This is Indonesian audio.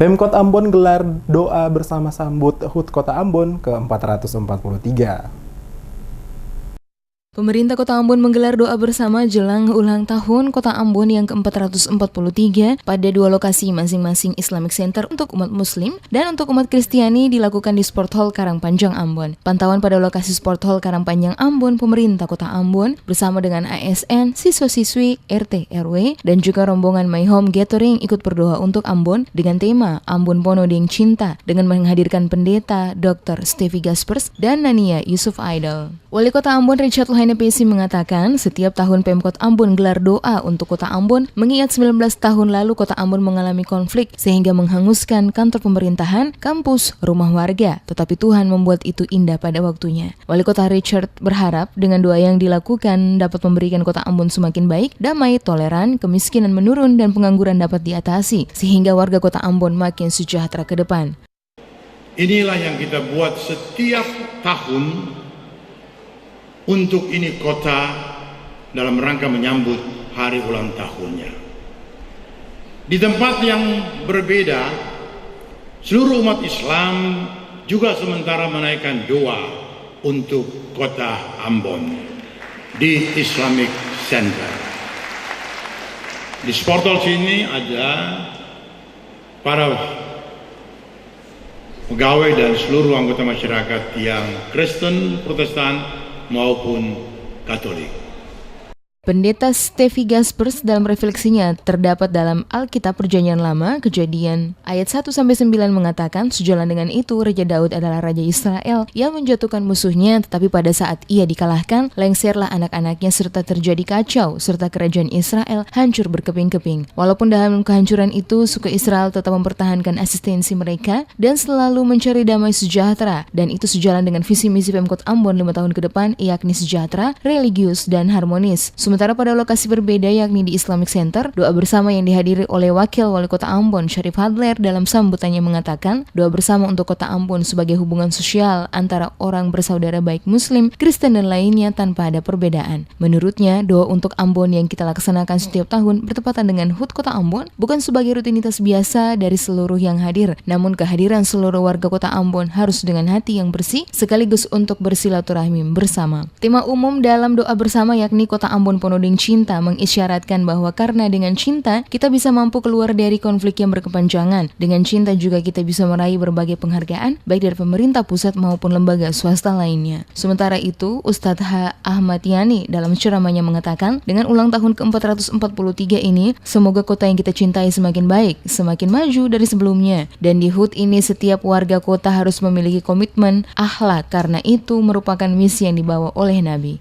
Pemkot Ambon gelar doa bersama sambut HUT Kota Ambon ke-443. Pemerintah Kota Ambon menggelar doa bersama jelang ulang tahun Kota Ambon yang ke-443 pada dua lokasi masing-masing Islamic Center untuk umat Muslim dan untuk umat Kristiani dilakukan di Sport Hall Karangpanjang Ambon. Pantauan pada lokasi Sport Hall Karangpanjang Ambon, pemerintah Kota Ambon bersama dengan ASN, siswa-siswi, RT, RW, dan juga rombongan My Home Gathering ikut berdoa untuk Ambon dengan tema Ambon Pono Deng Cinta dengan menghadirkan pendeta Dr. Stevie Gaspers dan Nania Yusuf Idol. Wali Kota Ambon Richard Luhaina PC mengatakan setiap tahun Pemkot Ambon gelar doa untuk Kota Ambon mengingat 19 tahun lalu Kota Ambon mengalami konflik sehingga menghanguskan kantor pemerintahan, kampus, rumah warga. Tetapi Tuhan membuat itu indah pada waktunya. Wali Kota Richard berharap dengan doa yang dilakukan dapat memberikan Kota Ambon semakin baik, damai, toleran, kemiskinan menurun dan pengangguran dapat diatasi sehingga warga Kota Ambon makin sejahtera ke depan. Inilah yang kita buat setiap tahun untuk ini kota dalam rangka menyambut hari ulang tahunnya. Di tempat yang berbeda, seluruh umat Islam juga sementara menaikkan doa untuk Kota Ambon di Islamic Center. Di Sport Hall sini ada para pegawai dan seluruh anggota masyarakat yang Kristen, Protestan, maupun Katolik. Pendeta Stevie Gaspers dalam refleksinya terdapat dalam Alkitab Perjanjian Lama, Kejadian ayat 1-9 mengatakan sejalan dengan itu Raja Daud adalah Raja Israel yang menjatuhkan musuhnya, tetapi pada saat ia dikalahkan, lengserlah anak-anaknya serta terjadi kacau, serta kerajaan Israel hancur berkeping-keping. Walaupun dalam kehancuran itu, suku Israel tetap mempertahankan eksistensi mereka dan selalu mencari damai sejahtera, dan itu sejalan dengan visi misi Pemkot Ambon 5 tahun ke depan, yakni sejahtera, religius, dan harmonis. Sementara pada lokasi berbeda yakni di Islamic Center, doa bersama yang dihadiri oleh Wakil Wali Kota Ambon Syarif Hadler dalam sambutannya mengatakan, doa bersama untuk Kota Ambon sebagai hubungan sosial antara orang bersaudara baik Muslim, Kristen dan lainnya tanpa ada perbedaan. Menurutnya, doa untuk Ambon yang kita laksanakan setiap tahun bertepatan dengan HUT Kota Ambon bukan sebagai rutinitas biasa dari seluruh yang hadir, namun kehadiran seluruh warga Kota Ambon harus dengan hati yang bersih sekaligus untuk bersilaturahmi bersama. Tema umum dalam doa bersama yakni Kota Ambon Pono Deng Cinta mengisyaratkan bahwa karena dengan cinta kita bisa mampu keluar dari konflik yang berkepanjangan. Dengan cinta juga kita bisa meraih berbagai penghargaan baik dari pemerintah pusat maupun lembaga swasta lainnya. Sementara itu, Ustadz H. Ahmad Yani dalam ceramahnya mengatakan dengan ulang tahun ke-443 ini semoga kota yang kita cintai semakin baik, semakin maju dari sebelumnya. Dan di HUT ini setiap warga kota harus memiliki komitmen akhlak karena itu merupakan misi yang dibawa oleh Nabi.